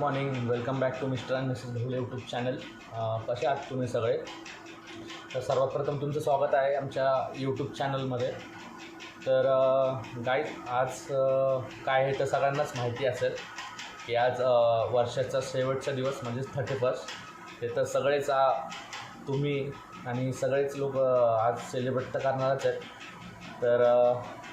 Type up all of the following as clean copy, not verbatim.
Morning. Welcome back to mister and Mrs Dhole YouTube channel. कसे आहात तुम्ही सगळे? तर सर्वात प्रथम तुमचं स्वागत आहे आमच्या यूट्यूब चॅनलमध्ये. तर गाईज आज काय आहे तर सगळ्यांनाच माहिती असेल की आज वर्षाचा शेवटचा दिवस म्हणजेच 31. ते तर सगळेच तुम्ही आणि सगळेच लोक आज सेलिब्रेट तर करणारच आहेत. तर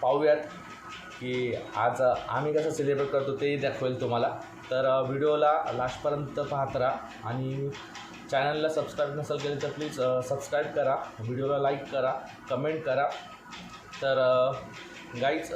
पाहूयात की आज आम्ही कसं सेलिब्रेट करतो तेही दाखवेल तुम्हाला. तर व्हिडिओला लास्टपर्यंत पाहत राहा आणि चॅनलला सबस्क्राईब नसेल केलं तर प्लीज सबस्क्राईब करा, व्हिडिओला लाईक करा, कमेंट करा. तर गाईज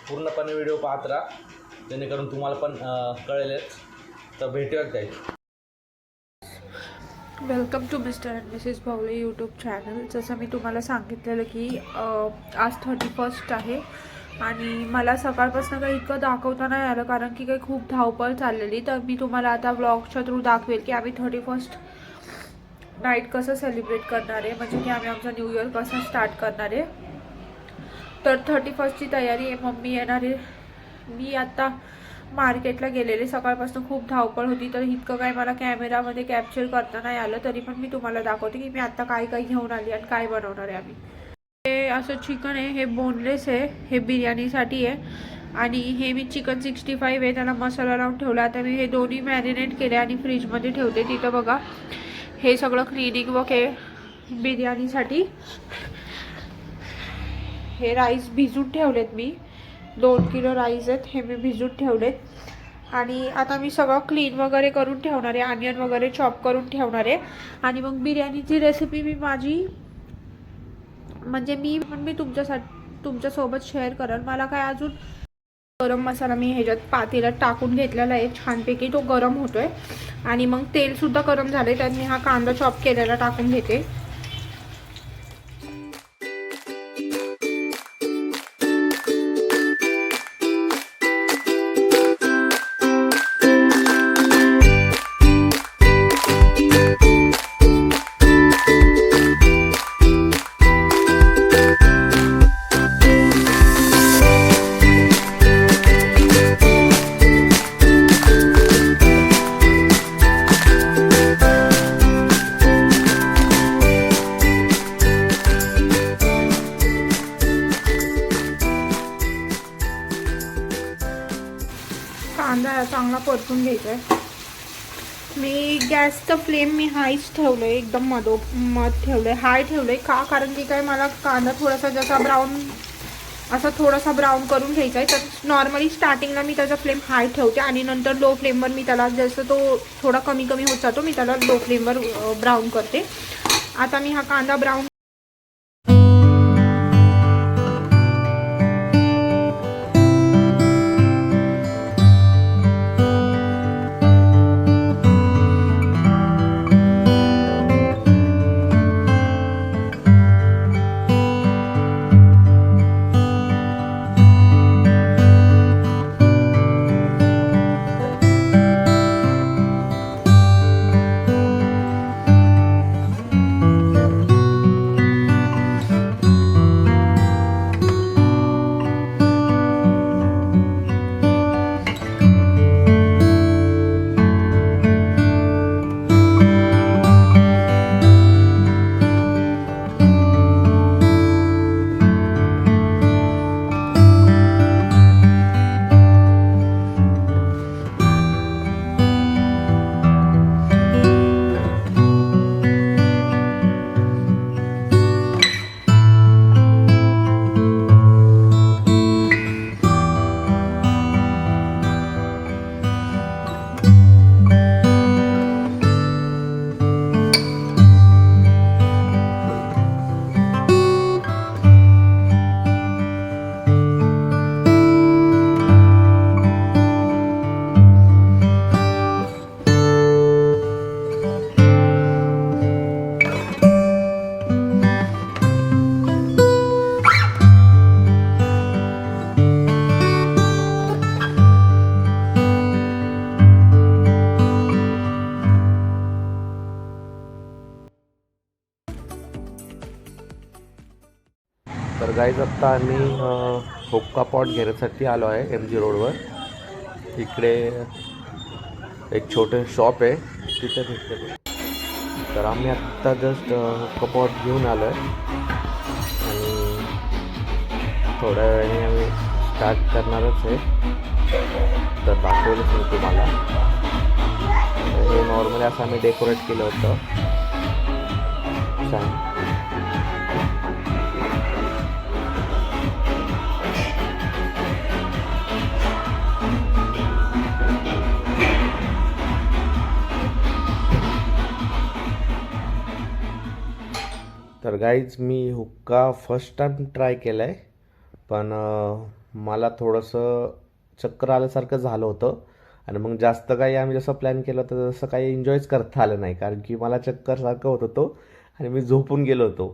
पूर्णपणे व्हिडिओ पाहत राहा जेणेकरून तुम्हाला पण कळेलच. तर भेटूयात guys. Welcome to mister and Mrs Bhavle YouTube channel. जसं मी तुम्हाला सांगितलेलं की आज 31 आहे आणि मला सकाळपासून काही इतकं दाखवता नाही आलं कारण की काही खूप धावपळ चाललेली. तर मी तुम्हाला आता ब्लॉगच्या थ्रू दाखवेल की आम्ही 31 नाईट कसं सेलिब्रेट करणार आहे, म्हणजे की आम्ही आमचा न्यू इयर कसं स्टार्ट करणार आहे. तर 31ची तयारी आहे. मम्मी येणार आहे. मी आता मार्केटला गेलेले, सकाळपासून खूप धावपळ होती तर इतकं काय मला कॅमेरामध्ये कॅप्चर करता नाही आलं. तरी पण मी तुम्हाला दाखवते की मी आत्ता काय काय घेऊन आली आणि काय बनवणार आहे आम्ही. हे असं चिकन आहे, हे बोनलेस आहे, हे बिर्याणीसाठी आहे आणि हे मी चिकन 65 आहे, त्याला मसाला लावून ठेवला. आता मी हे दोन्ही मॅरिनेट केले आणि फ्रीजमध्ये ठेवते. तिथं बघा हे सगळं क्लिनिक वर्क आहे बिर्याणीसाठी. हे राईस भिजून ठेवलेत मी, 2 किलो राईस आहेत, हे मी भिजून ठेवलेत आणि आता मी सगळं क्लीन वगैरे करून ठेवणार आहे, ऑनियन वगैरे चॉप करून ठेवणार आहे. आणि मग बिर्याणीची रेसिपी मी माझी म्हणजे मी तुमच्यासोबत शेअर करेन. मला काय अजून गरम मसाला मी ह्याच्यात पातेल्यात टाकून घेतलेला आहे छानपैकी, तो गरम होतोय आणि मग तेलसुद्धा गरम झाले. त्यात मी हा कांदा चॉप केलेला टाकून घेते. कांदा चांगला परतून घ्यायचा आहे. मी गॅसचं फ्लेम मी हायच ठेवलं आहे, एकदम मध ठेवलं आहे, हाय ठेवलं आहे. का? कारण की काय मला कांदा थोडासा जसा ब्राऊन करून घ्यायचा आहे. तर नॉर्मली स्टार्टिंगला मी त्याचा फ्लेम हाय ठेवते आणि नंतर लो फ्लेमवर मी त्याला जसं तो थोडा कमी होत जातो मी त्याला लो फ्लेमवर ब्राऊन करते. आता मी हा कांदा ब्राऊन तर गाईज आत्ता आम्ही हुक्का पॉट घेण्यासाठी आलो आहे MG रोडवर. इकडे एक छोटे शॉप आहे तिथे भेटते. तर आम्ही आत्ता जस्ट कपॉट घेऊन आलो आहे आणि थोड्या वेळाने आम्ही स्टार्ट करणारच आहे. तर दाखवलंच मी तुम्हाला. हे नॉर्मली असं आम्ही डेकोरेट केलं होतं छान. तर गाईज मी हुक्का फर्स्ट टाइम ट्राय केला आहे, पण मला थोडंसं चक्कर आल्यासारखं झालं होतं आणि मग जास्त काही आम्ही जसं प्लॅन केलं होतं तसं काही एन्जॉयच करता आलं नाही, कारण की मला चक्करसारखं होत होतं आणि मी झोपून गेलो होतो.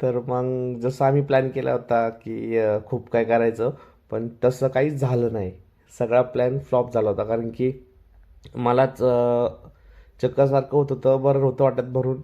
तर मग जसं आम्ही प्लॅन केला होता की खूप काय करायचं, पण तसं काहीच झालं नाही. सगळा प्लॅन फ्लॉप झाला होता, कारण की मलाच चक्करसारखं होत होतं. बरं होतं वाटत भरून.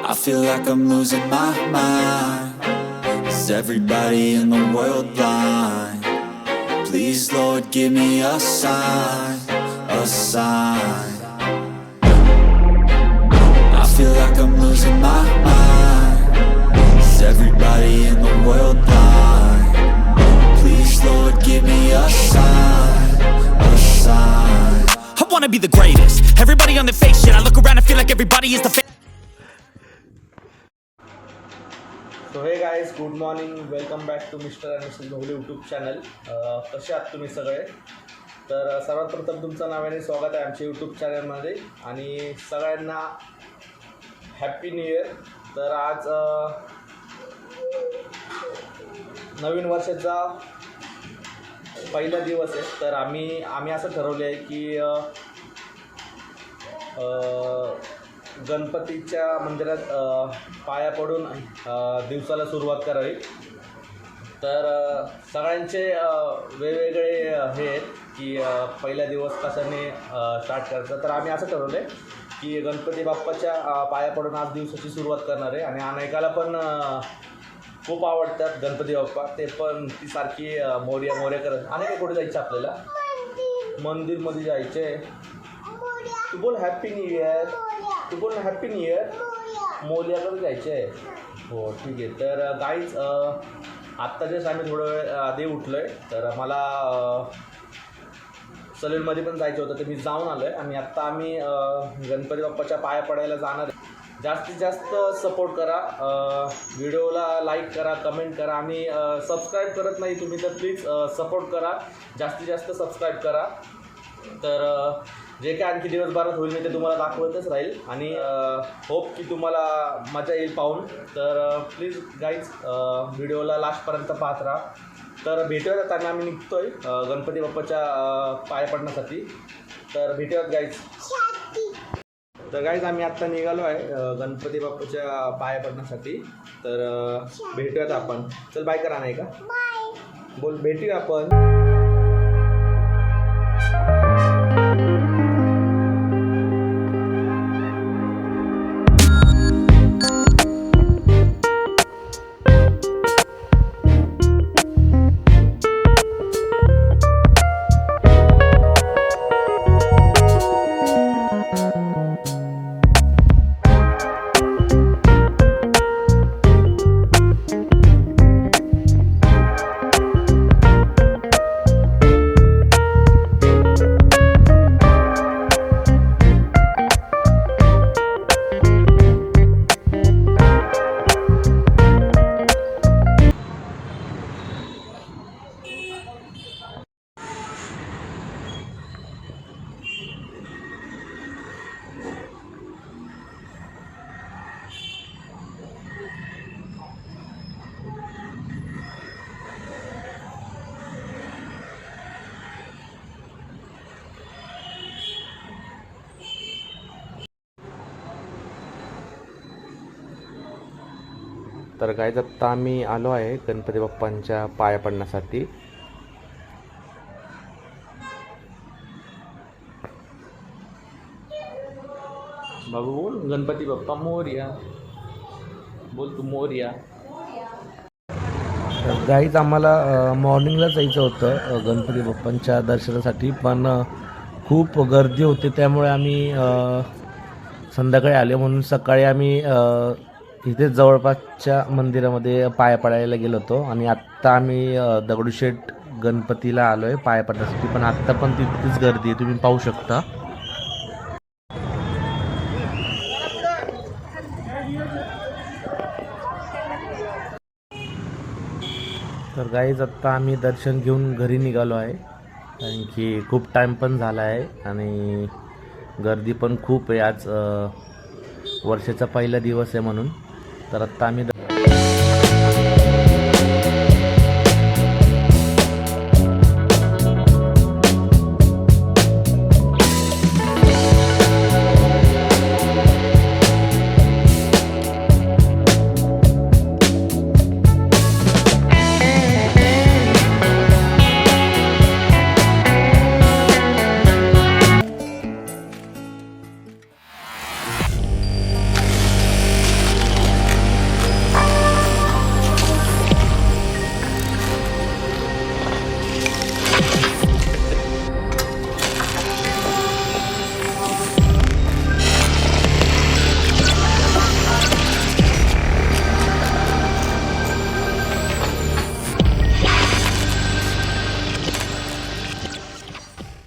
I feel like I'm losing my mind. Is everybody in the world blind? Please, Lord, give me a sign, a sign. I feel like I'm losing my mind. Is everybody in the world blind? Please, Lord, give me a sign, a sign. I wanna be the greatest. Everybody on their fake shit. I look around and feel like everybody is the fake. So hey guys, good morning. Welcome back to mister and Mrs Dhole YouTube channel. कसे आहात तुम्ही सगळे? तर सर्वात प्रथम तुमचं नावाने स्वागत आहे आमच्या यूट्यूब चॅनलमध्ये आणि सगळ्यांना हॅपी न्यू इयर. तर आज नवीन वर्षाचा पहिला दिवस आहे. तर आम्ही असं ठरवलं आहे की गणपतीच्या मंदिरात पाया पडून दिवसाला सुरुवात करावी. तर सगळ्यांचे वेगवेगळे हे आहेत की पहिला दिवस कशाने स्टार्ट करायचा. तर आम्ही असं ठरवलं आहे की गणपती बाप्पाच्या पाया पडून आज दिवसाची सुरुवात करणार आहे. आणि अनेकाला पण खूप आवडतात गणपती बाप्पा, ते पण ती सारखी मोरया मोरया करत. अनेक कुठे जायचं आपल्याला? मंदिरमध्ये जायचे. तू बोल हॅपी न्यू इयर. तू बोल हॅपी न्यू इयर. मोर्याकडे जायचं आहे. हो ठीक आहे. तर गाईज, आत्ता जस्ट आम्ही थोडं वेळ आधी उठलो आहे. तर मला सलूनमध्ये पण जायचं होतं, तर मी जाऊन आलो आहे आणि आत्ता आम्ही गणपती बाप्पाच्या पाया पडायला जाणार आहे. जास्तीत जास्त सपोर्ट करा, व्हिडिओला लाईक करा, कमेंट करा आणि सबस्क्राईब करत नाही तुम्ही तर प्लीज सपोर्ट करा, जास्तीत जास्त सबस्क्राईब करा. तर जे काय आणखी दिवसभरात होईल मी ते तुम्हाला दाखवतच राहील आणि होप की तुम्हाला मजा येईल पाहून. तर प्लीज गाईज, व्हिडिओला लास्टपर्यंत पाहत राहा. तर भेटूयात आणि आम्ही निघतो आहे गणपती बाप्पाच्या पाया पडण्यासाठी. तर भेटूयात गाईज. तर गाईज, आम्ही आत्ता निघालो आहे गणपती बाप्पाच्या पाया पडण्यासाठी. तर भेटूयात आपण. चल बाय करा, नाही का? बोल भेटूया आपण. तर गाईज आत्ता आम्ही आलो आहे गणपती बाप्पांच्या पाया पडण्यासाठी. बाबू बोल, गणपती बाप्पा मोरया. बोल तू मोरया. तर गाईज आम्हाला मॉर्निंगला जायचं होतं गणपती बाप्पांच्या दर्शनासाठी, पण खूप गर्दी होती त्यामुळे आम्ही संध्याकाळी आले. म्हणून सकाळी आम्ही इथे जवळपासच्या मंदिरामध्ये पाया पडायला गेलो होतो आणि आत्ता आम्ही दगडूशेठ गणपतीला आलो आहे पाया पडण्यासाठी. पण आत्ता पण तितकीच गर्दी आहे, तुम्ही पाहू शकता. तर गाईज आत्ता आम्ही दर्शन घेऊन घरी निघालो आहे, कारण की खूप टाईम पण झाला आहे आणि गर्दी पण खूप आहे. आज वर्षाचा पहिला दिवस आहे म्हणून. तर आत्ता आम्ही